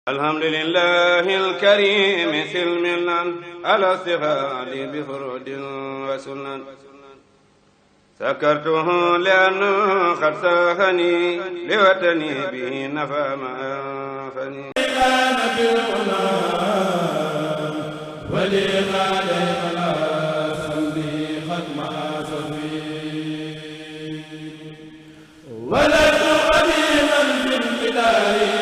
الحمد لله الكريم سلمنا على استغال بفرود وسنن سكرته لأنه قد ساخني لوطني به نفى ما أنفني كان بالغنى ولي غالي على سمي قد ما سفي ولد قديما في البلاد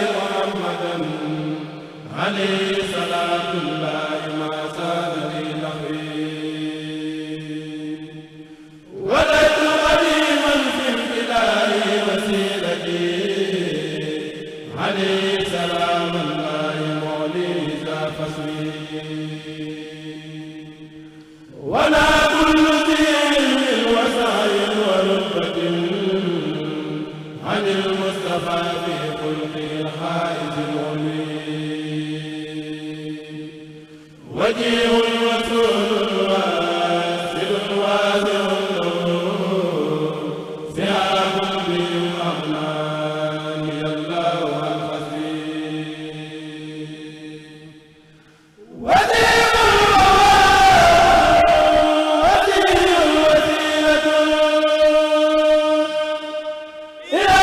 عليه صلاة الله ما ساد لي نحوي ولدت قديما في البلاد وسيلتي عليه سلام الله موليه ذا فصلي ولا كل دين وسائل ورتبة عن المصطفى في خلقه الحائز العلي وجيه رسول واسل واسع ثياب بهم أغناني الله الخزي وجيه وسيلة إلى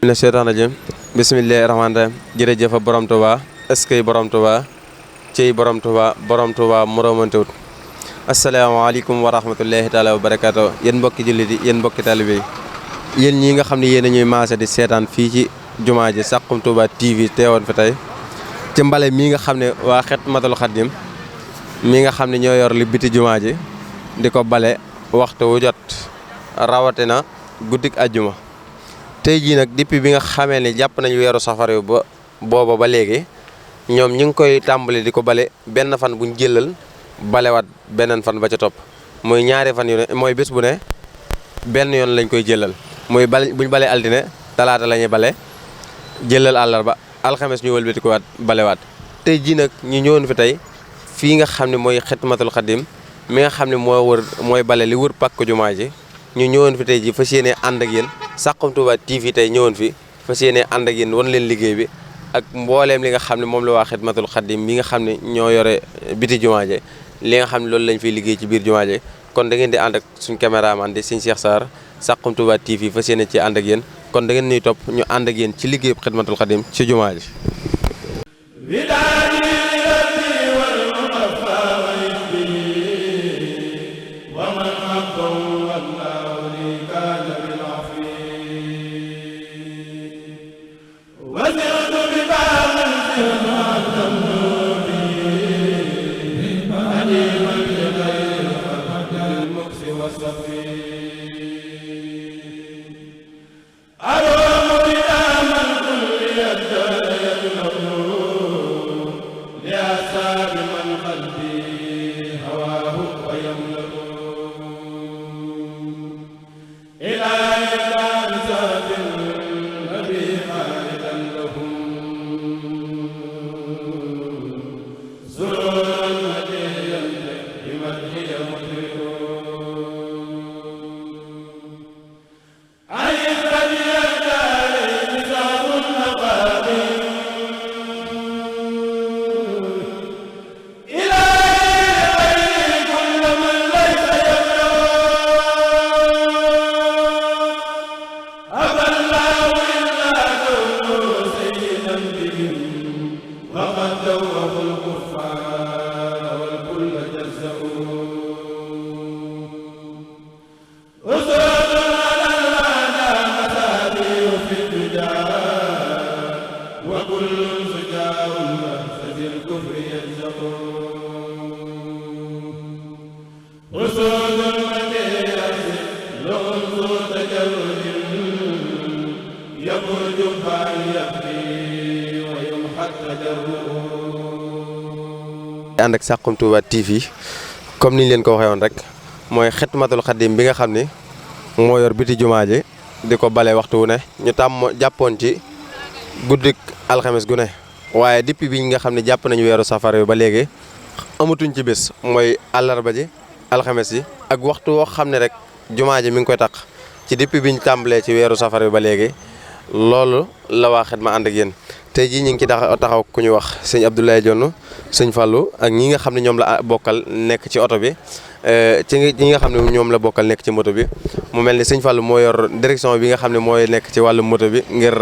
na seytaan rajim bismillahi rahmaani rahim jërëjëf borom Tuuba eskay borom Tuuba ciy borom Tuuba moromantewut asalaamaaleykum wa rahmatullahi taala wa barakaatu yéen mbokki jullit yi yéen mbokki talibé yi yéen ñi nga xam ne yéen a ñuy maase di seetaan fii ci jumaa ji Saxum Touba TV teewoon fi tey ci mbale mii nga xam ne waa Xidmatul Xaadim mi nga xam ne ñoo yor li biti jumaa ji di ko bale waxtu wu jot rawatina guddik àjjuma tey jii nag depuis bi nga xamee ne jàpp nañu weeru safar yu ba booba ba léegi ñoom ñu ngi koy tàmbali di ko bale benn fan buñ jëlal balewaat beneen fan ba ca topp muy ñaari fan yu ne mooy bés bu ne benn yoon lañ koy jëlal muy bale buñ balee altine talaata la ñuy bale jëlal àllarba alxames ñu wëlbati ko waat balewaat tey jii nag ñu ñëwoon fi tey fii nga xam ne mooy Xidmatul Xaadim mi nga xam ne mooy bale li wër pàkk jumaa ji ñu ñëwoon fi tey ji fas yéene ànd ak yéen Saxum Touba TV tey ñëwoon fi fas yéene ànd ak yéen wan leen liggéey bi ak mbooleem li nga xam ne moom la waa Xidmatul Xaadim mi nga xam ne ñoo yore biti jumaa ji li nga xam ne loolu lañ fiy liggéey ci biir jumaa ji kon da ngeen di ànd ak suñ caméraman di suñ Cheikh Sarr Saxum Touba TV fas yéene ci ànd ak yéen kon da ngeen ñuy topp ñu ànd ak yéen ci liggéey Xidmatul Xaadim ci jumaa ji يقول الجبال يهدي ويمحى التجرؤ. ànd ak Saxum Touba TV comme niñ leen ko waxee woon rek mooy Xidmatul Xadim bi nga xam ni moo yor biti jumaa ji di ko bale waxtu wu ne ñu tàmm jàppoon ci guddik alxames gu ne waaye depuis bi nga xam ne jàpp nañu weeru safar bi ba léegi amatuñ ci bés mooy àllarba ji alxames yi ak waxtu woo xam ne rek jumaa ji mi ngi koy taq ci depuis biñ tàmbalee ci weeru safar bi ba léegi loolu la waa Xidma ànd ak yéen tey jii ñu ngi ci taxaw ku ñuy wax sëñ Abdoulaye Dione sëñ Fallou ak ñi nga xam ne ñoom la bokkal nekk ci oto bi ñi nga xam ne ñoom la bokkal nekk ci moto bi mu mel ni sëñ Fallou moo yor direction bi nga xam ne mooy nekk ci wàllu moto bi ngir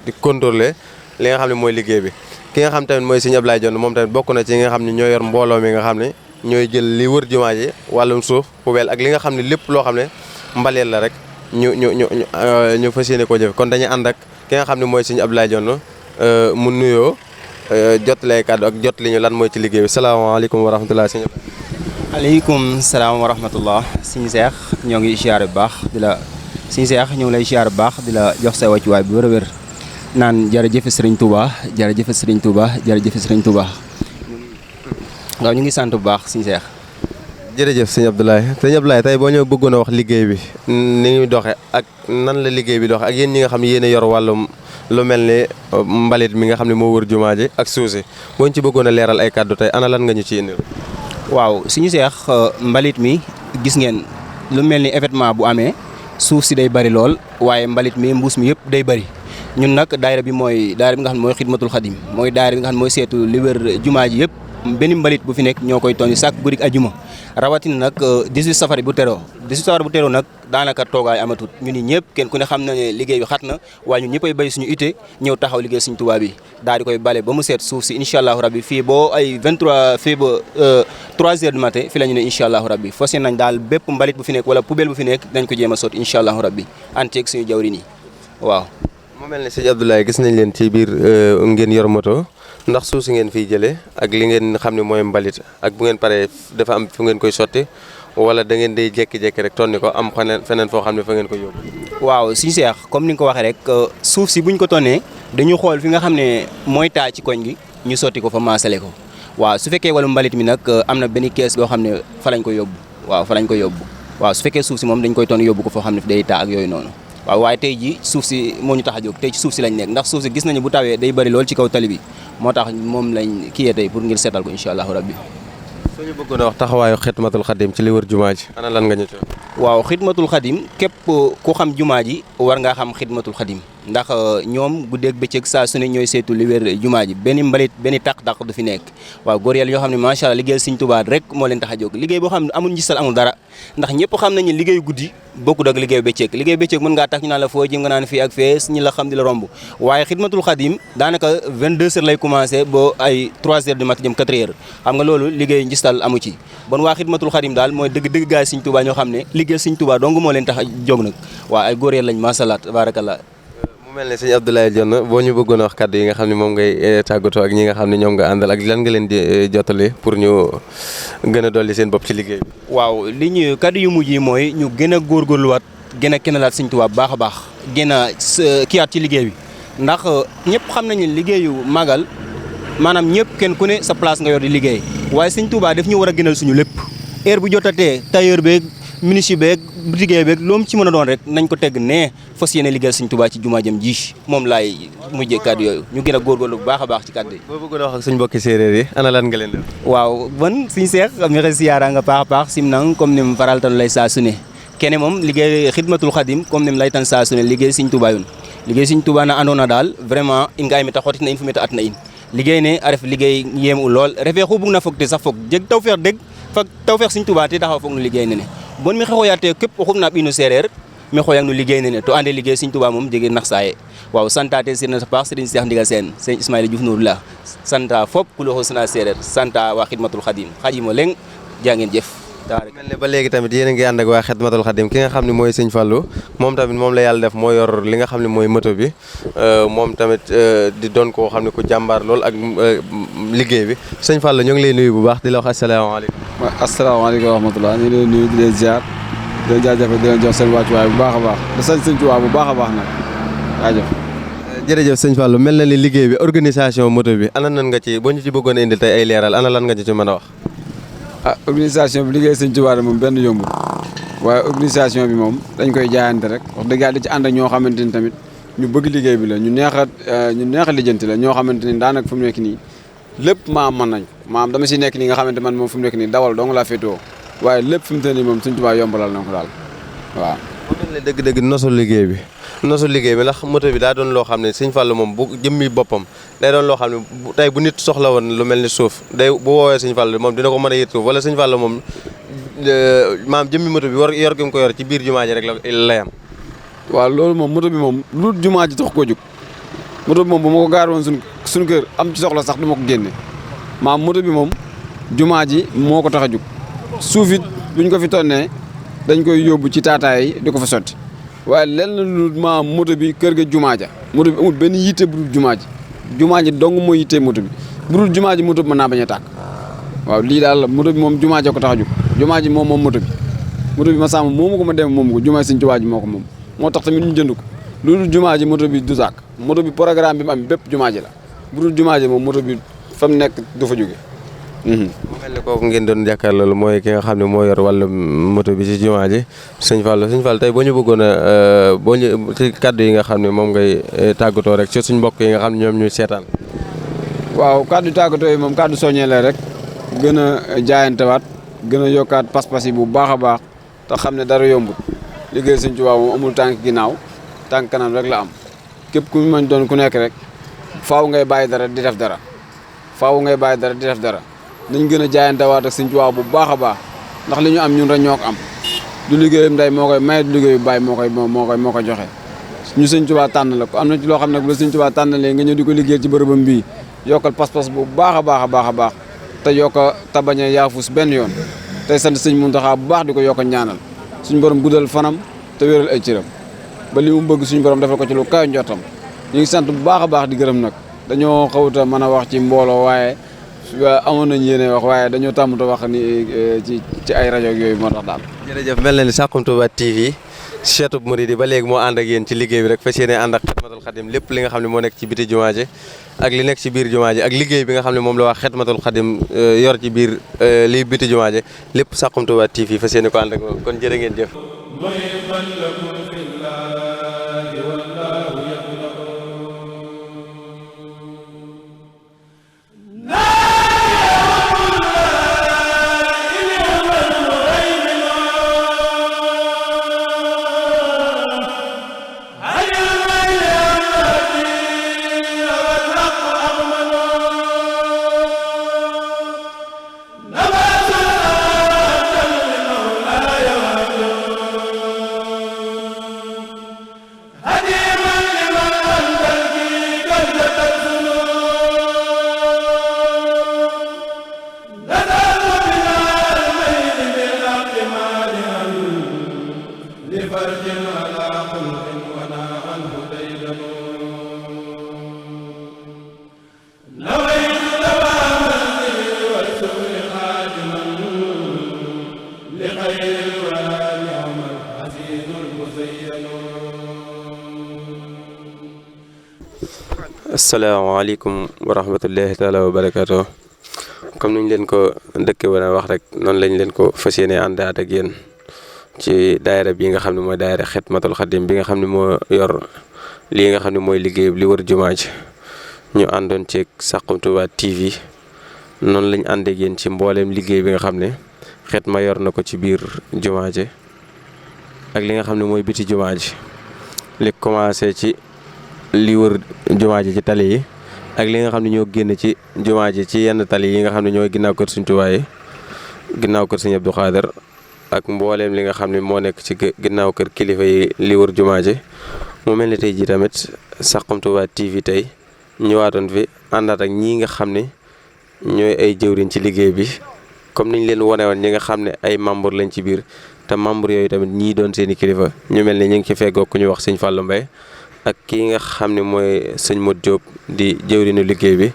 di contrôler li nga xam ne mooy liggéey bi ki nga xam tamit mooy sëñ Abdoulaye Dione moom tamit bokk na ci ñi nga xam ne ñoo yor mbooloo mi nga xam ne ñooy jël li wër jumaa ji wàllum suuf poubelle ak li nga xam ne lépp loo xam ne mbaleel la rek ñu fas yéene koo jëf kon dañuy ànd ak ki nga xam ne mooy sëñ Abdoulaye Dione mu nuyoo jot lay kàddu ak jot li ñu lan mooy ci liggéey bi salaamaaleykum wa rahmatulah sëñ Abdoulaye. aleykum salaam wa rahmatullah sëñ Seex ñoo ngi siyaare bu baax di la sëñ Seex ñoo ngi lay siyaare bu baax di la jox sa wàccuwaay bu wér a wér naan jërëjëf Sëriñ Touba jërëjëf Sëriñ Touba jërëjëf Sëriñ Touba waaw ñu ngi sant bu baax sëñ Seex. jërëjëf sëñ Abdoulaye tey boo ñëw bëggoon a wax liggéey bi ni muy doxe ak nan la liggéey bi doxe ak yéen ñi nga xam ne yéen a yor wàllum lu mel ni mbalit mi nga xam ne moo wër jumaa ji ak suusi boo ñu ci bëggoon a leeral ay kàddu tey ana lan nga ñu ci indil. waaw suñu Seex mbalit mi gis ngeen lu mel ni événement bu amee suuf si day bari lool waaye mbalit mi mbuus mi yëpp day bari ñun nag daayira bi mooy daayira bi nga xam ne mooy Xidmatul Xadim mooy daayira bi nga xam ne mooy seetu li wër jumaa ji yëpp benn mbalit bu fi nekk ñoo koy tonni sàkk guddik ajuma rawatina nag 18 safar bu teroo nag daanaka toogaay amatut ñu ni ñëpp kenn ku ne xam na ne liggéey bi xat na waaye ñun ñëppay bay suñu ité ñëw taxaw liggéey suñu Tuubaa bi daal di koy bale ba mu seet suuf si incha allahu rabbi fii boo ay 23 fii ba 3 heures du matin fi la ñu ne incha allahu rabbi fas yéene nañ daal bépp mbalit bu fi nekk wala poubelle bu fi nekk dañ ko jéem a sotti incha allahu rabbi anteeg suñu jawri nii waaw. mu mel ne sëñ Abdoulaye gis nañ leen ci biir ngeen yor moto ndax suuf si ngeen fiy jëlee ak li ngeen xam ne mooy mbalit ak bu ngeen paree dafa am fu ngeen koy sotti wala da ngeen day jékki-jékki rek tonni ko am feneen foo xam ne fa ngeen koy yóbbu. waaw suñu Seex comme ni nga ko waxee rek suuf si buñ ko tonnee dañu xool fi nga xam ne mooy taa ci koñ gi ñu sotti ko fa maasale ko waaw su fekkee wàllu mbalit mi nag am na benn kees boo xam ne fa lañ ko yóbbu waaw su fekkee suuf si moom dañ koy tonn yóbbu ko foo xam ne day taa ak yooyu noonu. waaw waaye tey ji suuf si moo ñu tax a jóg tey ci suuf si lañ nekk ndax suuf si gis nañu bu tawee day bari lool ci kaw tali bi moo tax moom lañ kiyee tey pour ngir seetal ko incha allahu rabbi. soo ñu bëggoon a wax taxawaayu Xidmatul Xadim ci li wër jumaa ji ana lan nga ñu ci wax. waaw Xidmatul Xadim képp ku xam jumaa ji war ngaa xam Xidmatul Xadim ndax ñoom guddeeg bëccëg saa su ne ñooy seetu li wér jumaa ji benn mbalit benn taq-taq du fi nekk waaw góor yàlla yoo xam ne macha allah liggéeyal Sëriñ Tuubaa rek moo leen tax a jóg liggéey boo xam ne amul njistal amul dara ndax ñëpp xam nañu liggéeyu guddi bokkut ak liggéeyu bëccëg mën ngaa tax ñu naan la foo jëm nga naan fii ak fees ñi la xam di la romb waaye Xidmatul Xadim daanaka 22 heures lay commencé ba ay 3 heures du matin jëm 4 heures xam nga loolu liggéey njistal amu ci bon waa Xidmatul Xadim daal mooy dëgg gaay Sëriñ Tuubaa ñoo xam ne liggéeyal Sëriñ Tuubaa dong moo leen tax a jóg nag waaw ay góor yàlla lañ macha allah tabarakallah. mu mel ne sëñ Abdoulaye Dione boo ñu bëggoon a wax kàddu yi nga xam ne moom ngay tàggatoo ak ñi nga xam ne ñoom nga àndal ak lan nga leen di jottali pour ñu gën a dolli seen bopp ci liggéey bi. waaw li ñu kàddu yu mujj yi mooy ñu gën a góorgóorluwaat gën a kenalaat Sëriñ Tuubaa baax a baax gën a kiyaat ci liggéey bi ndax ñëpp xam nañu liggéeyu magal maanaam ñëpp kenn ku ne sa place nga yor di liggéey waaye Sëriñ Tuubaa daf ñu war a gënal suñu lépp heure bu jotatee tailleur beeg ministre beeg liggéey beeg loolu ci mën a doon rek nañ ko tegg ne fas yéene liggéeyal Sëriñ Tuubaa ci jumaa jëm ji moom laay mujjee kàddu yooyu ñu gën a góorgóorlu bu baax a baax ci kàddu yi. boo bëggoon a wax ak suñu mbokki séeréer yi ana lan nga leen def. waaw bon suñu Seex mi siyaara nga paax a paax sim nang comme ni mu faral tan lay saa su ne kene moom liggéey Xidmatul Xadim comme ni mu lay tan saa su ne liggéey Sëriñ Tuubaa yoon liggéey Sëriñ Tuubaa na andoona daal vraiment in nga ay meta xotit na in fu meta at na in liggéey ne a ref liggéey yéemu lool refee xu bug na fog te sax fog jeg tawfeex deg fag tawfeex Sëriñ Tuubaa te taxaw foog nu liggéey nene bon mi xexoyaate képp oxum na ɓiinu seereer mi xoyang no liggéey nene to ande liggéey Sëriñ Tuubaa moom jege nax saaye waaw santate sirna sa paax Serigne Cheikh Ndigal Sène Serigne Ismaïla Diouf Nouroullah santa fop ku loxo suna seereer santa waa Xidmatul Xadim xajimo leng jaa ngeen jëf mel ne ba léegi tamit yéen a ngi ànd ak waa Xidmatul Xadim ki nga xam ne mooy sëñ Fallou moom tamit moom la yàlla def moo yor li nga xam ne mooy moto bi moom tamit di doon koo xam ne ku jàmbaar lool ak liggéey bi sëñ Fallou ñu ngi lay nuyu bu baax di la wax asalaamaaleykum. waaw asalaamaaleykum wa rahmatulah ñu ngi leen nuyu di leen ziar di leen jaajëfal di leen jox seen wàccuwaay bu baax a baax di sant sëñ Tuubaa bu baax a baax nag jaajëf. jërëjëf sëñ Fallou mel na ni liggéey bi organisation moto bi ana nan nga ci boo ñu ci bëggoon a indil tey ay leeral ana lan nga ci mën a wax. Organisation bi liggéey sëñ Tuubaa moom benn yombul waaye organisation bi moom dañ koy jaayante rek wax dëgg yàlla di ci ànd ak ñoo xamante ni tamit ñu bëgg liggéey bi la ñu neex a lijjanti la ñoo xamante ni daanaka fu mu nekk nii lépp maam mën nañ maam dama si nekk nii nga xamante man moom fu mu nekk nii dawal dong laa féetoo waaye lépp fi mu toll nii moom sëñ Tuubaa yombalal na ko daal waaw. mu mel ne dëgg-dëgg nosu liggéey bi ndax moto bi daa doon loo xam ne sëñ Fallou moom bu jëmmi boppam day doon loo xam ne tey bu nit soxla woon lu mel ni suuf day bu woowee sëñ Fallou moom dina ko mën a yët suuf wala sëñ Fallou moom maam jëmmi moto bi yor gi mu ko yor ci biir jumaa ji rek la yam. waaw loolu moom moto bi moom lu jumaa ji tax koo jóg moto bi moom bu ma ko gaar woon suñu kër am ci soxla sax du ma ko génne maam moto bi moom jumaa ji moo ko tax a jóg suuf it buñ ko fi tonnee dañ koy yóbbu ci taataay yi di ko fa sotti waaye lenn lu maam moto bi kër ga jumaa ja moto bi amul benn yitte bu dul jumaa ji dong moo yittee moto bi bu dul jumaa ji moto bi mën naa bañ a tàkk waaw lii daal moto bi moom jumaa ja ko tax a jóg jumaa ji moom moto bi ma sàmm moomu ko ma dem moomu ko jumaa Sëñ Tuubaa ji moo ko moom moo tax tamit ñu jënd ko loolu jumaa ji moto bi du tàkk moto bi programme bi mu am bépp jumaa ji la bu dul jumaa ji moom moto bi fa mu nekk du fa jóge mu mel ne kooku ngeen doon jàkkaar loolu mooy ki nga xam ne moo yor wàllu moto bi ci jumaa ji sëñ Fallou tey boo ñu bëggoon a boo ñu ci kàddu yi nga xam ne moom ngay tàggatoo rek ci suñ mbokk yi nga xam ne ñoom ñuy seetaan. waaw kàddu tàggatoo yi moom kàddu soññee la rek gën a jaayantewaat gën a yokkaat pas-pas yi bu baax a baax te xam ne dara yombut liggéey Sëñ Tuubaa moom amul tànk ginnaaw tànk kanam rek la am képp ku mën doon ku nekk rek faaw ngay bàyyi dara di def dara nañ gën a jaayantewaat ak Sëñ Tuubaa bu baax a baax ndax li ñu am ñun rek ñoo ko am du liggéeyam ndey moo koy maye du liggéeyu baay moo koy joxe ñu Sëñ Tuubaa tànn la ko am na ci loo xam ne bu la Sëñ Tuubaa tànnalee nga ñëw di ko liggéey ci bërëbam bii yokkal pas-pas bu baax a baax te yokka te bañ a yaafus benn yoon tey sant Sëñ Muntaxaa bu baax di ko yokk ñaanal suñu borom guddal fanam te wéral ay cëram ba li mu bëgg suñu borom defal ko ci lu kaw njottam ñu ngi sant bu baax a baax di gërëm nag dañoo xawuta mën a wax ci mbooloo waaye amoon nañ yéene wax waaye dañoo tàmmata wax ni ci ay rajo yooyu moo tax daal. jërëjëf mel na ni Saxum Touba TV Cheikhoul Mouride ba léegi moo ànd ak yéen ci liggéey bi rek fas yéene ànd ak Xidmatul Xadim lépp li nga xam ne moo nekk ci biti jumaa ji ak li nekk ci biir jumaa ji ak liggéey bi nga xam ne moom la wax Xidmatul Xadim yor ci biir li biti jumaa ji lépp Saxum Touba TV fas yéene ko ànd ak moom kon jërë ngeen jëf. asalaamaaleykum wa rahmatullahi taala wa barakaatu comme ni ñu leen ko dëkke woon a wax rek noonu lañ leen ko fas yéene àndaat ak yéen ci daayira bi nga xam ne mooy daayira Xidmatul Xadim bi nga xam ne moo yor lii nga xam ne mooy liggéey li wër jumaa ji ñu àndoon ci Saxum Touba TV noonu lañ ànd ak yéen ci mbooleem liggéey bi nga xam ne Xidma yor na ko ci biir jumaa ji ak li nga xam ne mooy biti jumaa ji li commencé ci li wër jumaa ji ci tali yi ak li nga xam ne ñoo génn ci jumaa ji ci yenn tali yi nga xam ne ñooy ginnaaw kër Sëñ Tuubaa yi ginnaaw kër Sëñ Abdou Khader ak mbooleem li nga xam ne moo nekk ci ginnaaw kër kilifa yi li wër jumaa ji mu mel ni tey jii tamit Saxum Touba TV tey ñëwaatoon fi àndaat ak ñii nga xam ne ñooy ay jëwriñ ci liggéey bi comme niñ leen wone woon ñi nga xam ne ay membre lañ ci biir te membre yooyu tamit ñii doon seeni kilifa ñu mel ne ñu ngi ci feggoo ku ñu wax Sëñ Fallou Mbaye ak kii nga xam ne mooy sëñ Modou Diop di jëwriñu liggéey bi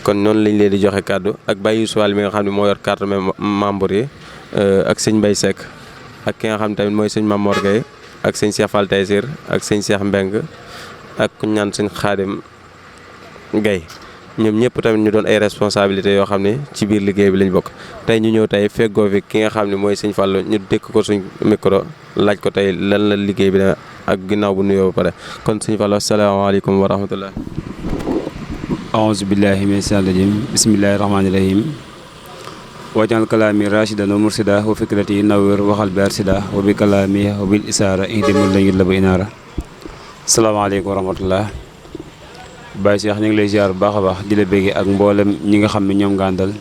kon noonu lañ leen di joxe kàddu ak Baye Youssou Fall mi nga xam ne moo yor carte membre yi ak sëñ Mbaye Seck ak ki nga xam ne tamit mooy sëñ Mamor Gueye ak sëñ Cheikh Fall Taysir ak sëñ Cheikh Mbeng ak ku ñaan sëñ Xaadim Gay ñoom ñëpp tamit ñu doon ay responsabilités yoo xam ne ci biir liggéey bi lañ bokk. tey ñu ñëw tey feggoo fi ki nga xam ne mooy sëñ Fallou ñu dékk ko suñ micro laaj ko tey lan la liggéey bi ne ak ginnaaw bu nuyoo ba pare kon sëñ Fallou asalaamaaleykum wa rahmatullah. aouzu billahi min shaytaani rajim bismillahi rahmaani rahim wajal kalaami rashidan wa mursida wa fikrati nawwir waxal bi arsida wa bi kalaami wa bil isaara ihdimul lañu la ba inaara. salaamaaleykum wa rahmatullah. Baye Cheikh ñu ngi lay ziar bu baax a baax di la béggee ak mboolem ñi nga xam ne ñoom nga àndal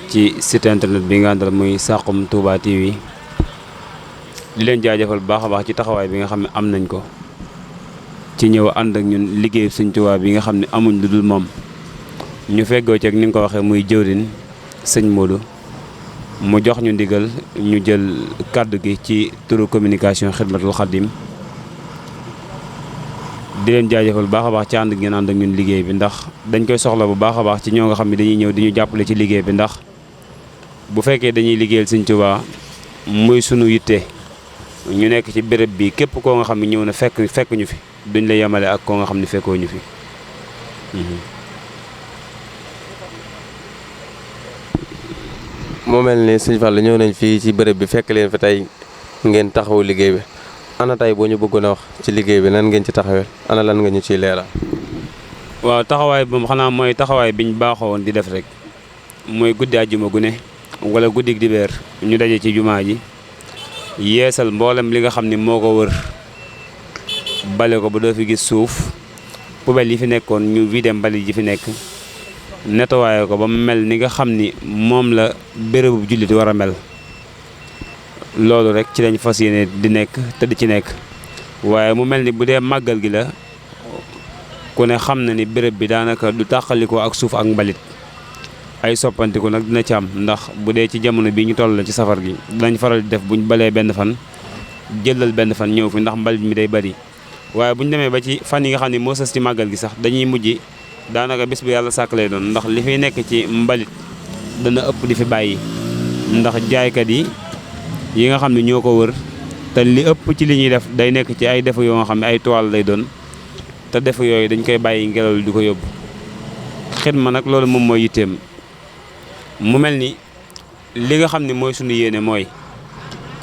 ci site internet bi nga àndal muy Saxum Touba TV di leen jaajëfal bu baax a baax ci taxawaay bi nga xam ne am nañ ko ci ñëw ànd ak ñun liggéey Sëñ Touba bi nga xam ne amuñ lu dul moom ñu feggoo ci ak ni nga ko waxee muy jëwrin sëñ Modou mu jox ñu ndigal ñu jël kàddu gi ci turu communication Xidmatul Xadim di leen jaajëfal bu baax a baax ci ànd ngeen ànd ak ñun liggéey bi ndax dañ koy soxla bu baax a baax ci ñoo nga xam ne dañuy ñëw di ñu jàppale ci liggéey bi ndax bu fekkee dañuy liggéeyal Sëñ Tuubaa muy sunu yitte ñu nekk ci béréb bi képp koo nga xam ne ñëw na fekk ñu fi duñ la yemale ak koo nga xam ne fekkoo ñu fi. moo mel ni sëñ Fallou ñëw nañ fii ci béréb bi fekk leen fi tey ngeen taxawu liggéey bi. ana tey boo ñu bëggoon a wax ci liggéey bi nan ngeen ci taxawee ana lan nga ñu ciy leeral. waaw taxawaay bi xanaa mooy taxawaay biñ baaxoo woon di def rek mooy guddi àjjuma gu ne wala guddi dibéer ñu daje ci jumaa ji yeesal mboolem li nga xam ni moo ko wër bale ko ba doo fi gis suuf poubelle yi fi nekkoon ñu vidé mbalit yi fi nekk nettoyé ko ba mu mel ni nga xam ni moom la bérébu jullit war a mel. loolu rek ci lañ fas yéene di nekk te di ci nekk waaye mu mel ni bu dee màggal gi la ku ne xam na ni béréb bi daanaka du tàqalikoo ak suuf ak mbalit ay soppantiku nag dina ci am ndax bu dee ci jamono bii ñu toll la ci safar gi dinañ faral di def buñ balee benn fan jëlal benn fan ñëw fi ndax mbalit mi day bari waaye buñ demee ba ci fan yi nga xam ne moo sës ci màggal gi sax dañuy mujj daanaka bés bu yàlla sàkk lay doon ndax li fiy nekk ci mbalit dana ëpp di fi bàyyi ndax jaaykat yi nga xam ne ñoo ko wër te li ëpp ci li ñuy def day nekk ci ay defu yoo nga xam ne ay toile lay doon te defu yooyu dañ koy bàyyi ngelaw li di ko yóbbu. Xidma nag loolu moom mooy yitteem mu mel ni li nga xam ne mooy sunu yéene mooy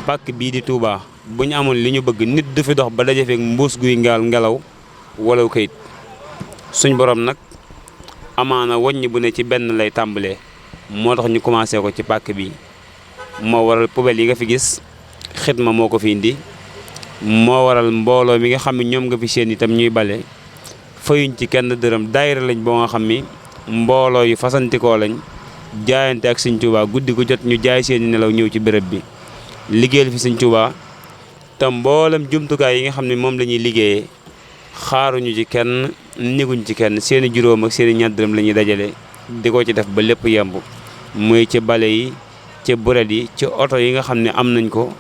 pàkk bii di Touba bu ñu amoon li ñu bëgg nit du fi dox ba daje feek mbuus guy ngelaw wala kayit suñ borom nag amaana wàññi bu ne ci benn lay tàmbalee moo tax ñu commencé ko ci pàkk bi. moo waral poubelle yi nga fi gis Xidma moo ko fi indi moo waral mbooloo mi nga xam ne ñoom nga fi seen itam ñuy bale fayuñ ci kenn dërëm daayira lañ boo nga xam ni mbooloo yu fasantikoo lañ jaayante ak Sëñ Tuubaa guddi gu jot ñu jaay seeni nelaw ñëw ci béréb bi liggéeyal fi Sëñ Tuubaa te mboolem jumtukaay yi nga xam ne moom la ñuy liggéeyee xaaruñu ci kenn niguñ ci kenn seeni juróom ak seeni ñaar dërëm la ñuy dajale di ko ci def ba lépp yemb muy ci bale yi ci buret yi ci oto yi nga xam ne am nañ ko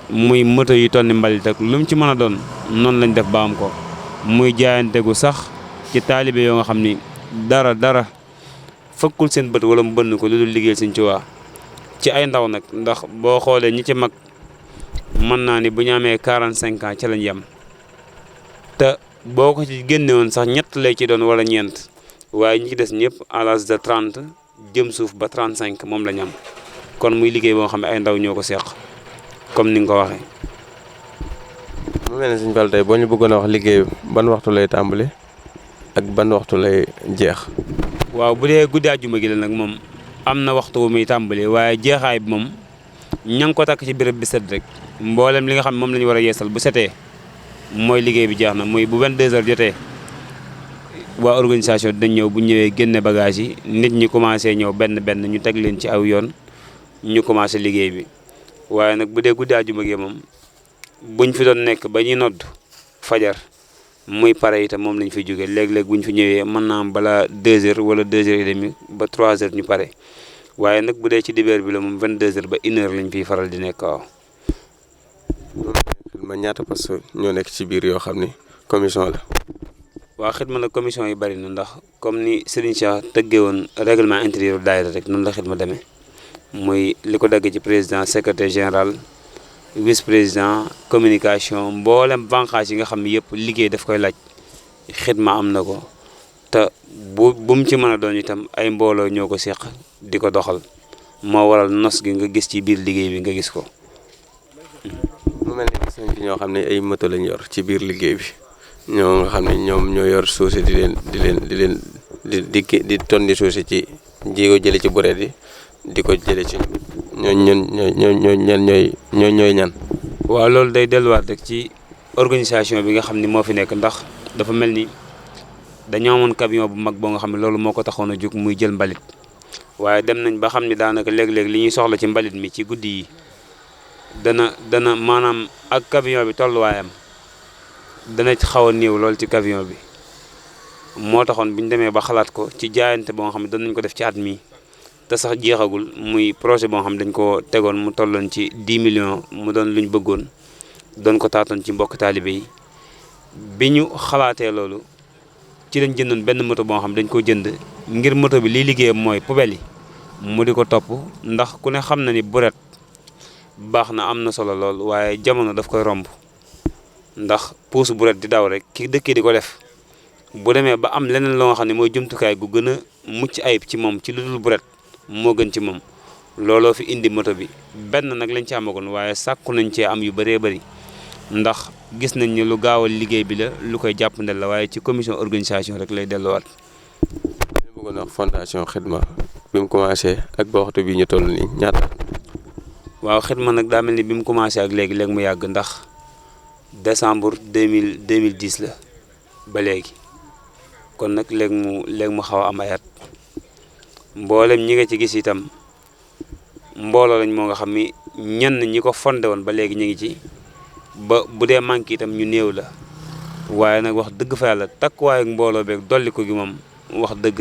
muy moto yi tonni mbalit ak lu mu ci mën a doon noonu lañ def ba am ko muy jaayante gu sax ci taalibe yoo nga xam ni dara fëkkul seen bët wala mu bënn ko lu dul liggéey Sëñ Tuubaa ci ay ndaw nag ndax boo xoolee ñi ci mag mën naa ni bu ñu amee 45 ans ci lañ yem te boo ko ci génne woon sax ñett lay ci doon wala ñeent waaye ñi ci des ñëpp à l'âge de 30 jëm suuf ba 35 moom la ñu am kon muy liggéey boo xam ne ay ndaw ñoo ko seq comme ni nga ko waxee. mu mel ne Sëñ Fallu tey boo ñu bëggoon a wax liggéey ban waxtu lay tàmbali ak ban waxtu lay jeex. waaw bu dee guddi àjjuma gi la nag moom am na waxtu bu muy tàmbali waaye jeexaay bi moom ña ngi ko takk ci béréb bi set rek mboolem li nga xam ne moom la ñu war a yeesal bu setee mooy liggéey bi jeex na muy bu 22h jotee waa organisation dañ ñëw bu ñëwee génne bagage yi nit ñi commencé ñëw benn ñu teg leen ci aw yoon ñu commencé liggéey bi waaye nag bu dee guddi àjjuma gi moom buñ fi doon nekk ba ñuy nodd fajar muy pare itam moom lañ fiy jógee léeg-léeg buñ fi ñëwee mën naa am balaa 2h wala 2h30 ba 3h ñu pare waaye nag bu dee ci dibéer bi la moom 22h ba 1h lañ fiy faral di nekk waaw. Xidma ñaata poste ñoo nekk ci biir yoo xam ni commission la. waaw Xidma nag commission yi bari na ndax comme ni Serigne Cheikh tëggee woon règlement intérieur daayira rek noonu la Xidma demee muy li ko dagg ci président secrétaire général vice président communication mboolem bànqaas yi nga xam ne yëpp liggéey daf koy laaj xidma am na ko te bu mu ci mën a doon itam ay mbooloo ñoo ko seq di ko doxal moo waral nos gi nga gis ci biir liggéey bi nga gis ko. mu mel ni gis nañ fi ñoo xam ne ay moto lañ yor ci biir liggéey bi ñoo nga xam ne ñoom ñoo yor suuf si di tonni suuf si ci jéego jële ci bureet yi di ko jële ci ñooy ñan. waaw loolu day delluwaat rek ci organisation bi nga xam ni moo fi nekk ndax dafa mel ni dañoo amoon camion bu mag boo nga xam ne loolu moo ko taxoon a jóg muy jël mbalit waaye dem nañ ba xam ni daanaka léeg-léeg li ñuy soxla ci mbalit mi ci guddi yi dana maanaam ak camion bi tolluwaayam dana ci xaw a néew lool ci camion bi moo taxoon bi ñu demee ba xalaat ko ci jaayante boo nga xam ne doon nañ ko def ci at mi te sax jeexagul muy projet boo xam ne dañ ko tegoon mu tolloon ci 10 millions mu doon luñ bëggoon doon ko taatoon ci mbokk taalibe yi bi ñu xalaatee loolu ci lañ jëndoon benn moto boo xam dañ ko jënd ngir moto bi liy liggéeyam mooy poubelle yi mu di ko topp ndax ku ne xam na ni buret baax na am na solo lool waaye jamono daf koy romb ndax puus buret di daw rek ki dëkkee di ko def bu demee ba am leneen loo nga xam ne mooy jumtukaay gu gën a mucc ayib ci moom ci lu dul buret moo gën ci moom looloo fi indi moto bi benn nag lañ ci amagoon waaye sàkku nañ cee am yu bëree bëri ndax gis nañ ni lu gaawal liggéey bi la lu koy jàppandal la waaye ci commission organisation rek lay delluwaat. ñu bëggoon wax fondation Xidma bi mu commencé ak ba waxtu bi ñu toll nii ñaata. waaw Xidma nag daa mel ni bi mu commencé ak léegi mu yàgg ndax décembre 2010 la ba léegi kon nag léegi mu xaw a am ay at mboolem ñi nga ci gis itam mbooloo lañ moo nga xam ni ñenn ñi ko fondé woon ba léegi ñu ngi ci ba bu dee manqué itam ñu néew la waaye nag wax dëgg fa yàlla takkuwaay ak mbooloo beeg dolli ko gi moom wax dëgg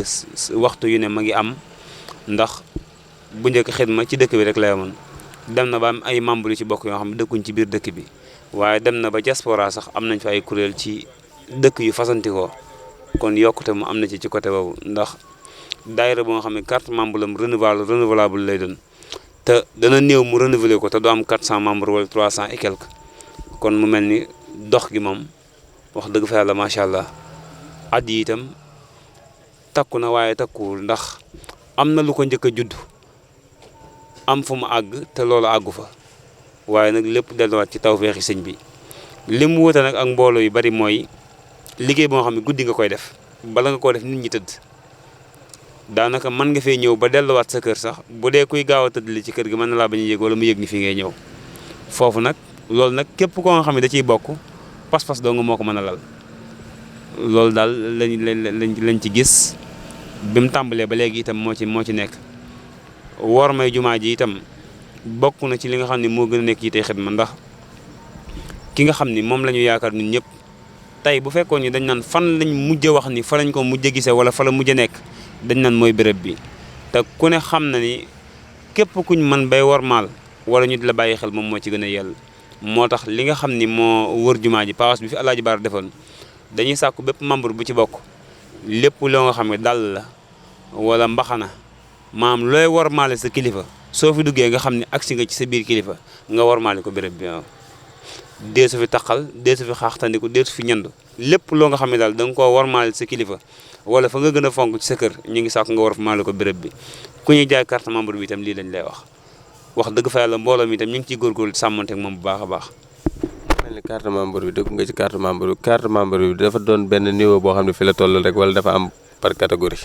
waxtu yu ne ma ngi am ndax bu njëkk Xidma ci dëkk bi rek la yemoon dem na ba am ay membres yu ci bokk yoo xam ne dëkkuñ ci biir dëkk bi waaye dem na ba diaspora sax am nañ fa ay kuréel ci dëkk yu fasantikoo kon yokkute mu am na ci côté boobu ndax daayira boo nga xam ne carte membre lam renouvelable lay doon te dana néew mu renouveler ko te du am 400 membres wala 300 et quelque kon mu mel ni dox gi moom wax dëgg fa yàlla macha allah at yi itam takku na waaye takkuwul ndax am na lu ko njëkk a judd am fu mu àgg te loolu àggu fa waaye nag lépp delluwaat ci tawfeexi sëñ bi li mu wuute nag ak mbooloo yu bari mooy liggéey boo xam ne guddi nga koy def bala nga koo def nit ñi tëdd daanaka mën nga fee ñëw ba delluwaat sa kër sax bu dee kuy gaaw a tëdd li ci kër gi mën na laa bañ a yëg wala mu yëg ni fii ngay ñëw foofu nag loolu nag képp koo nga xam ne da ciy bokk pas-pas doo nga moo ko mën a lal loolu daal lañ ci gis bi mu tàmbalee ba léegi itam moo ci nekk woor may jumaa ji itam bokk na ci li nga xam ne moo gën a nekk yi tey Xidma ndax ki nga xam ni moom la ñu yaakaar ñun ñëpp tey bu fekkoon ni dañ naan fan lañ mujj wax ni fa lañ ko mujj gisee wala fa la mujj nekk dañ naan mooy béréb bi te ku ne xam na ni képp kuñ mën bay wormaal wala ñu di la bàyyi xel moom moo ci gën a yell moo tax li nga xam ni moo wër jumaa ji pawas bi fi Alaaji Baar defoon dañuy sàkku bépp membre bu ci bokk lépp loo nga xam ne dàll la wala mbaxana maam looy wormaale sa kilifa soo fi duggee nga xam ne agsi nga ci sa biir kilifa nga wormaale ko béréb bi waaw deesu fi taqal deesu fi xaaxtandiku deesu fi ñandu lépp loo nga xam ne daal da nga koo wormaale sa kilifa wala fa nga gën a fonk ci sa kër ñu ngi sàkku nga wormaale ko béréb bi ku ñuy jaay carte membre bi itam lii lañ lay wax dëgg fa yàlla mbooloo mi itam ñu ngi ciy góorgóorlu sàmmante ak moom bu baax a baax. mel ni carte membre bi dëgg nga ci carte membre bi dafa doon benn niveau boo xam ne fi la toll rek wala dafa am par catégorie.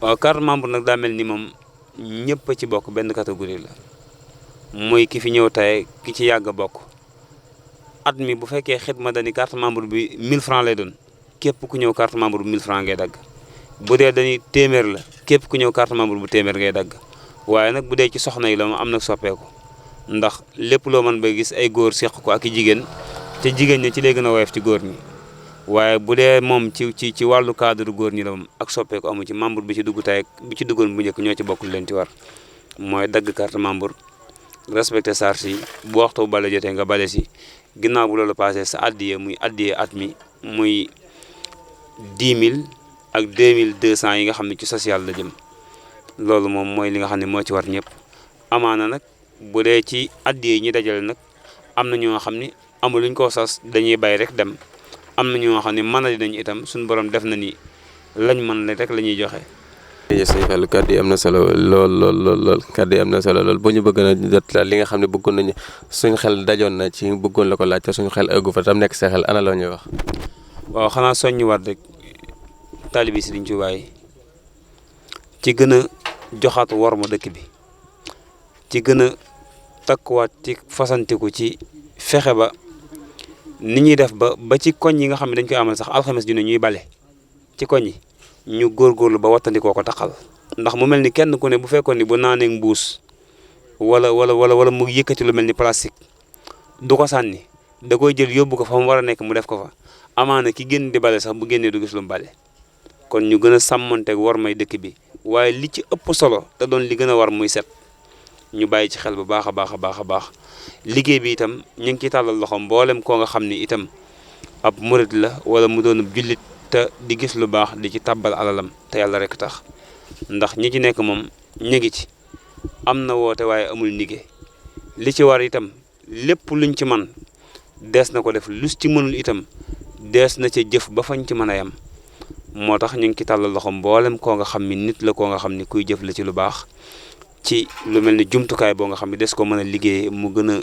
waaw carte membre nag daa mel ni moom ñëpp a ci bokk benn catégorie la muy ki fi ñëw tey ki ci yàgg a bokk at mi bu fekkee Xidma dañuy carte membre bi 1000 francs lay doon képp ku ñëw carte membre bu 1000 francs ngay dagg bu dee dañuy téeméer la képp ku ñëw carte membre bu téeméer ngay dagg waaye nag bu dee ci soxna yi la moom am nag soppeeku ndax lépp loo mën ba gis ay góor seq ko ak i jigéen te jigéen ñi ci lay gën a woyof ci góor ñi waaye bu dee moom ci wàllu cadre góor ñi la moom ak soppeeku amu ci membre bi ci dugg tey bi ci duggoon bu njëkk ñoo ci bokk lu leen ci war mooy dagg carte membre respecté charge yi bu waxtu bu bale jotee nga bale si ginnaaw bu loolu passé sa addiye muy addiye at mi muy 10 000 ak 2200 yi nga xam ne ci social la jëm loolu moom mooy li nga xam ne moo ci war ñëpp amaana nag bu dee ci addiye yi ñu dajale nag am na ñoo xam ni amuluñ koo sas dañuy bay rek dem am na ñoo xam ne mën a dinañ itam suñu borom def na ni lañ mën la rek la ñuy joxe. jërëjëf sëñ Fallou kàddu yi am na solo lool kàddu yi am na solo lool bu ñu bëgg na jot la li nga xam ne bëggoon nañu suñu xel dajoon na ci bëggoon la ko laaj te suñu xel ëggu fa tam nekk sa xel ana la ñuy wax. waaw xanaa soññiwaat rek taalibe Sëriñ Tuubaa yi ci gën a joxaat worma dëkk bi ci gën a takkuwaat ci fasantiku ci fexe ba ni ñuy def ba ci koñ yi nga xam ne dañ koy amal sax alxames ju ne ñuy bale ci koñ yi ñu góorgóorlu ba wattandikoo ko taxal ndax mu mel ni kenn ku ne bu fekkoon ni bu naanee mbuus wala mu yëkkati lu mel ni plastique du ko sànni da koy jël yóbbu ko fa mu war a nekk mu def ko fa amaana ki génn di bale sax bu génnee du gis lu mu bale kon ñu gën a sàmmanteeg war may dëkk bi waaye li ci ëpp solo te doon li gën a war muy set ñu bàyyi ci xel bu baax a baax liggéey bi itam ñu ngi ciy tàllal loxo mboolem koo nga xam ni itam ab murit la wala mu doon jullit te di gis lu baax di ci tàbbal alalam te yàlla rek tax ndax ñi ci nekk moom ñu ngi ci am na woote waaye amul liggéey li ci war itam lépp luñ ci man dees na ko def lu ci mënul itam dees na ca jëf ba fañ ci mën a yem moo tax ñu ngi ci tàllal loxo mboolem koo nga xam ni nit la koo nga xam ni kuy jëf la ci lu baax ci lu mel ni jumtukaay boo nga xam ne des ko mën a liggéey mu gën a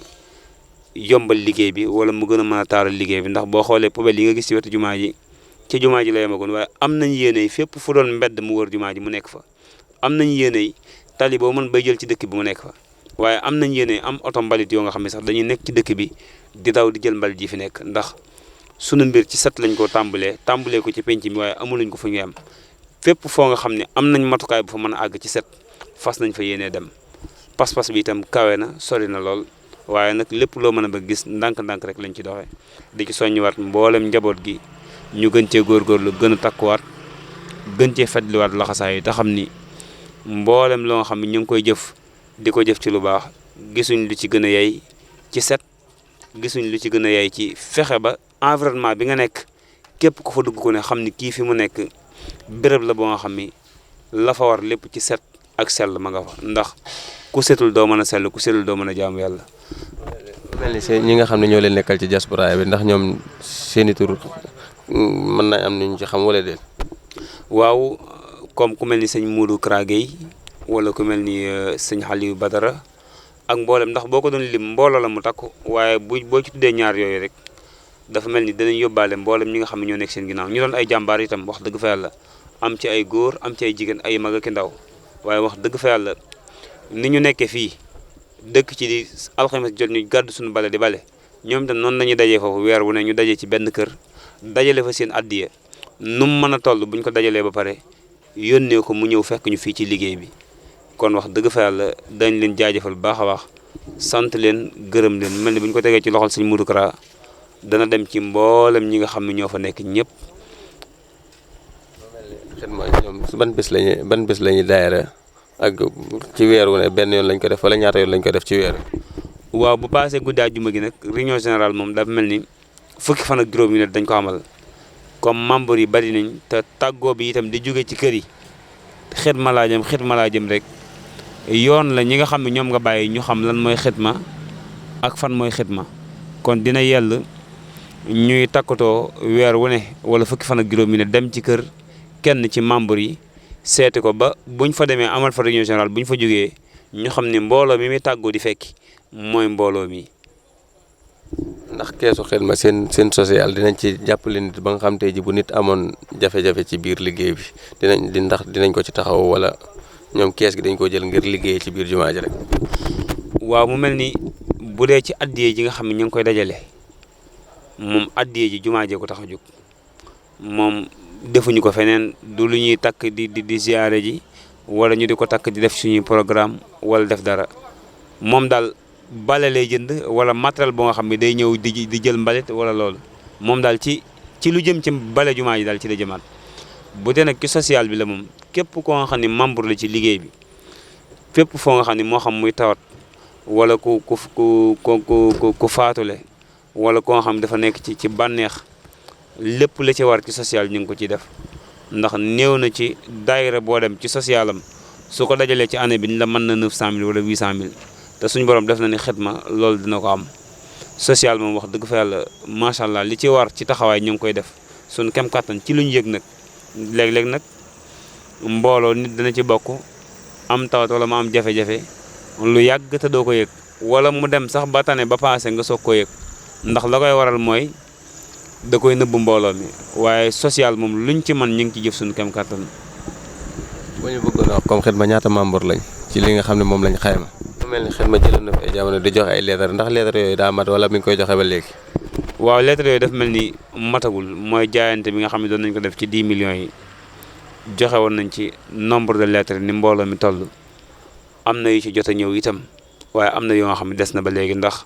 yombal liggéey bi wala mu gën a mën a taaral liggéey bi ndax boo xoolee poubelle yi nga gis ci wetu jumaa ji ci jumaa ji la yemagoon waaye am nañ yéene fépp fu doon mbedd mu wër jumaa ji mu nekk fa am nañ yéene tali boo mën bay jël ci dëkk bi mu nekk fa waaye am nañ yéene am oto mbalit yoo nga xam ne sax dañuy nekk ci dëkk bi di daw di jël mbalit ji fi nekk ndax sunu mbir ci set lañ ko tàmbalee ko ci penc mi waaye amuluñ ko fu ñu am fépp foo nga xam ne am nañ matukaay bu fa mën a àgg ci set fas nañ fa yéenee dem pas-pas bi itam kawe na sori na lool waaye nag lépp loo mën a bëgg gis ndànk-ndànk rek lañ ci doxee di ci soññiwaat mboolem njaboot gi ñu gën cee góorgóorlu gën a takkuwaat gën cee fetliwaat laxasaay yi te xam ni mboolem loo nga xam ne ñu ngi koy jëf di ko jëf ci lu baax gisuñ lu ci gën a yey ci set gisuñ lu ci gën a yey ci fexe ba environnement bi nga nekk képp ku fa dugg ko ne xam ni kii fi mu nekk béréb la boo nga xam ni la fa war lépp ci set ak sell ma nga fa ndax ku setul doo mën a sell ku setul doo mën a jaamu yàlla. mel ni ñi nga xam ne ñoo leen nekkal ci diaspora bi ndax ñoom seeni tur mën naa am ñu ci xam wala déet. waaw comme ku mel ni sëñ Modou Kara Gueye wala ku mel ni sëñ Xaliou Badara ak mboolem ndax boo ko doon lim mbooloo la mu takku waaye boo ci tuddee ñaar yooyu rek dafa mel ni danañ yóbbaale mboolem ñi nga xam ne ñoo nekk seen ginnaaw ñu doon ay jàmbaar itam wax dëgg fa yàlla am ci ay góor am ci ay jigéen ay mag ak i ndaw waaye wax dëgg fa yàlla ni ñu nekkee fii dëkk ci di alxames jot ñu gàddu suñu bale di bale ñoom itam noonu lañuy dajee foofu weer wu ne ñu dajee ci benn kër dajale fa seen addiya nu mu mën a toll buñ ko dajalee ba pare yónnee ko mu ñëw fekk ñu fii ci liggéey bi kon wax dëgg fa yàlla dañ leen jaajëfal bu baax a baax sant leen gërëm leen mel ni bu ñu ko tegee ci loxol sëñ Modou Kara dana dem ci mboolem ñi nga xam ne ñoo fa nekk ñëpp. ñoom ban bés lañuy daayira ak ci weer wu ne benn yoon lañ ko def wala ñaata yoon lañ ko def ci weer. waaw bu paasee guddi àjjuma gi nag réunion générale moom dafa mel ni fukki fan ak juróom yi ne dañ ko amal comme membre yi bari nañ te tàggoo bi itam di jóge ci kër yi xidma laa jëm rek yoon la ñi nga xam ne ñoom nga bàyyi ñu xam lan mooy xidma ak fan mooy xidma kon dina yell ñuy takkatoo weer wu ne wala fukki fan ak juróom yi ne dem ci kër kenn ci membre yi seeti ko ba buñ fa demee amal fa réunion générale buñ fa jógee ñu xam ne mbooloo mi muy tàggoo di fekki mooy mbooloo mi. ndax keesu xidma seen social dinañ ci jàppale nit ba nga xam tey ji bu nit amoon jafe-jafe ci biir liggéey bi dinañ ko ci taxaw wala ñoom kees gi dañ ko jël ngir liggéey ci biir jumaa ji rek. waaw mu mel ni bu dee ci addiye ji nga xam ne ñu ngi koy dajale moom addiye ji jumaa jee ko tax a jóg moom defuñu ko feneen du lu ñuy takk di ziyaare ji wala ñu di ko takk di def suñuy programme wala def dara moom daal bale lay jënd wala matériel boo nga xam ne day ñëw di jël mbalit wala loolu moom daal ci lu jëm ci bale jumaa ji daal ci la jëmaat bu dee nag ci social bi la moom képp koo nga xam ne membre la ci liggéey bi fépp foo nga xam ne moo xam muy tawat wala ku faatule wala koo nga xam dafa nekk ci bànneex lépp la ci war ci social ñu ngi ko ciy def ndax néew na ci daayira boo dem ci socialam su ko dajalee ci année bi ñu la mën na 900000 wala 800000 te suñu borom def na ni xidma loolu dina ko am social moom wax dëgg fa yàlla macha allah li ci war ci taxawaay ñu ngi koy def suñu kem kattan ci lu ñu yëg nag léeg-léeg nag mbooloo nit dana ci bokk am tawat wala mu am jafe-jafe lu yàgg te doo ko yëg wala mu dem sax ba tane ba paase nga soog ko yëg ndax la koy waral mooy da koy nëbb mbooloo mi waaye social moom luñ ci man ñu ngi ci jëf suñu kem kattan. boo ñu bëggoon a wax comme Xidma ñaata membre lañ ci li nga xam ne moom lañ xayma. mu mel ni Xidma jëloon na fi ay jamono di joxe ay lettres ndax lettres yooyu daa mat wala mi ngi koy joxe ba léegi. waaw lettres yooyu daf mel ni matagul mooy jaayante bi nga xam ne doon nañ ko def ci 10 millions yi joxe woon nañ ci nombre de lettres ni mbooloo mi toll am na yu ci jot a ñëw itam waaye am na yoo nga xam ne des na ba léegi ndax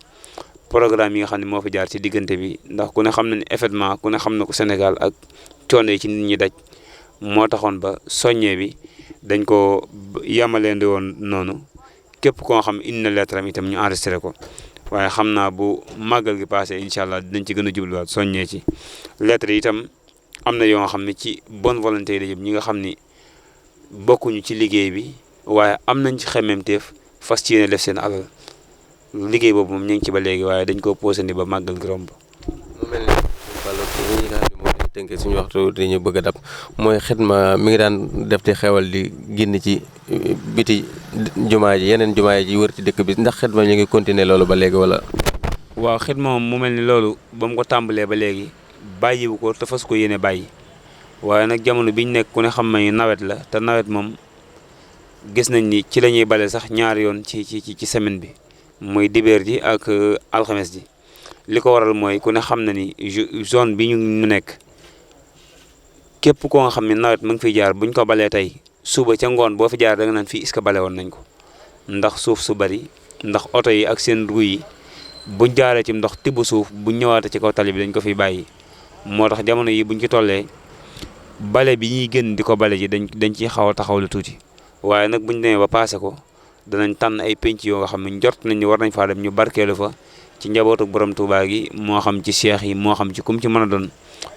programme yi nga xam ne moo fi jaar ci diggante bi ndax ku ne xam na ni événement ku ne xam na ko Sénégal ak coono yi ci nit ñi daj moo taxoon ba soññee bi dañ ko yamalendi woon noonu képp koo xam indi na lettre am itam ñu enregistré ko waaye xam naa bu màggal gi passé incha allah dinañ ci gën a jubluwaat soññee ci lettre yi itam am na yoo nga xam ne ci bonne volonté la yëpp ñi nga xam ni bokkuñu ci liggéey bi waaye am nañ ci xemmemteef fas ci yéene def seen alal liggéey boobu moom ñu ngi ci ba léegi waaye dañ koo posé ni ba màggal gi romb. mu mel ni wàllu ñi nga xam ne moom lañu tënkee suñu waxtu di ñu bëgg a dab mooy Xidma mi ngi daan def di xewal di génn ci biti jumaa ji yeneen jumaa ji wër ci dëkk bi ndax Xidma ñu ngi continuer loolu ba léegi wala. waaw Xidma moom mu mel ni loolu ba mu ko tàmbalee ba léegi bàyyiwu ko te fas ko yéene bàyyi waaye nag jamono biñ nekk ku ne xam nañu nawet la te nawet moom gis nañ ni ci la ñuy bale sax ñaari yoon ci semaine bi muy dibéer ji ak alxames ji li ko waral mooy ku ne xam na ni zone bi ñu nekk képp koo nga xam ne nawet mu ngi fiy jaar buñ ko balee tey suba ca ngoon boo fi jaar da nga naan fii est-ce que bale woon nañ ko ndax suuf su bari ndax oto yi ak seen ru yi buñ jaaree ci ndox tibb suuf buñ ñëwaatee ci kaw tali bi dañ ko fiy bàyyi moo tax jamono yi buñ ci tollee bale bi ñuy génn di ko bale ji dañ ciy xaw a taxaw lu tuuti waaye nag buñ demee ba paase ko danañ tànn ay penc yoo nga xam ne njort nañ ni war nañ faa dem ñu barkeelu fa ci njabootu borom Touba gi moo xam ci seex yi moo xam ci kum ci mën a doon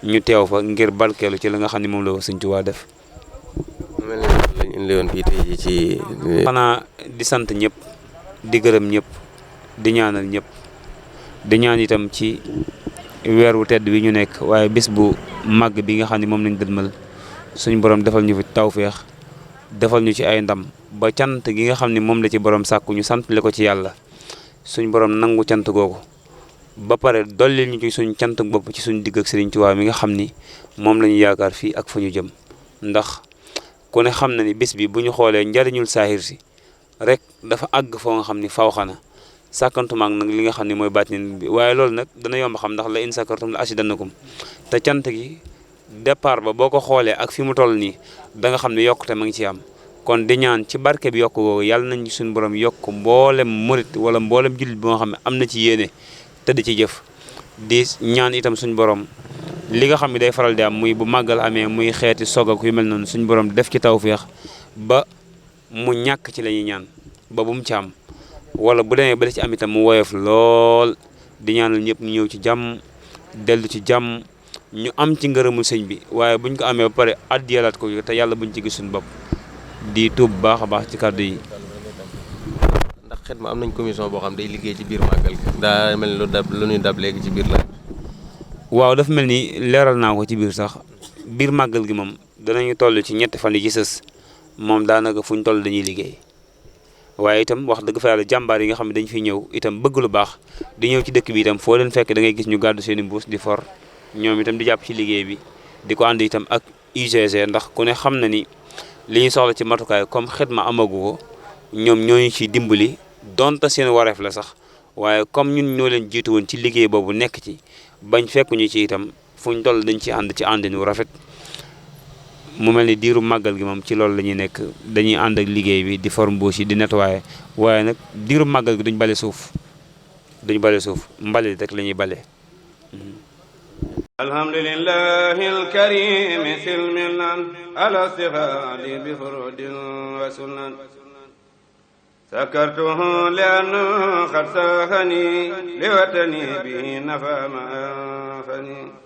ñu teew fa ngir barkeelu ci la nga xam ne moom la Sëñ Tuubaa def. mel ni lañ indi woon fii tey jii ci. xanaa di sant ñëpp di gërëm ñëpp di ñaanal ñëpp di ñaan itam ci weer wu tedd bi ñu nekk waaye bis bu màgg bi nga xam ne moom lañ dëdmal suñu borom defal ñu fi tawféex defal ñu ci ay ndam ba cant gi nga xam ne moom la ci borom sàkku ñu sant le ko ci yàlla suñ borom nangu cant googu ba pare dolli ñu ci suñ cant bopp ci suñ digg ak Sëriñ Tuubaa mi nga xam ni moom la ñu yaakaar fii ak fa ñu jëm ndax ku ne xam na ni bis bi bu ñu xoolee njariñul saahir si rek dafa àgg foo nga xam ni faw xana sàkkantumaak nag li nga xam ne mooy baatin bi waaye loolu nag dana yomb xam ndax la in sakartum la azidannakum te cant gi départ ba boo ko xoolee ak fi mu toll nii da nga xam ne yokkute ma ngi ci am kon di ñaan ci barke bi yokk googu yàlla nañ suñu borom yokk mboolem murit wala mboolem jullit bi nga xam ne am na ci yéene te di ci jëf di ñaan itam suñu borom li nga xam ne day faral di am muy bu màggal amee muy xeeti sog ak yu mel noonu suñu borom def ci tawféex ba mu ñàkk ci la ñuy ñaan ba bu mu ci am wala bu demee ba da ci am itam mu woyof lool di ñaanal ñëpp ñu ñëw ci jàmm dellu ci jàmm ñu am ci ngërëmul sëñ bi waaye buñ ko amee ba pare addiyalaat ko te yàlla buñ ci gis suñu bopp di tuub baax a baax ci kàddu yi. ndax Xidma am nañ commission boo xam day liggéey ci biir màggal gi daa mel ni lu ñuy dab léegi ci biir la. waaw dafa mel ni leeral naa ko ci biir sax biir màggal gi moom danañu toll ci ñetti fan yi ci sës moom daanaka fuñ toll dañuy liggéey waaye itam wax dëgg fa yàlla jàmbaar yi nga xam ne dañ fi ñëw itam bëgg lu baax di ñëw ci dëkk bi itam foo leen fekk da ngay gis ñu gàddu seen i mbuus di for ñoom itam di jàpp ci liggéey bi di ko ànd itam ak UGC ndax ku ne xam na ni li ñu soxla ci matukaay comme Xidma amagu ko ñoom ñooñu ci dimbali donte seen wareef la sax waaye comme ñun ñoo leen jiitu woon ci liggéey boobu nekk ci bañ fekk ñu ci itam fuñ toll dañ ci ànd ci àndin wu rafet mu mel ni diiru màggal gi moom ci loolu la ñuy nekk dañuy ànd ak liggéey bi di for mbuus yi di nettoyer waaye nag diiru màggal gi duñ bale suuf mbalit rek la ñuy bale. alhamdulillahi alkarim silmilan ala sihadi bi furudin wa sunan sakartuhu liannu qad sahani liwatani bi nafa ma fani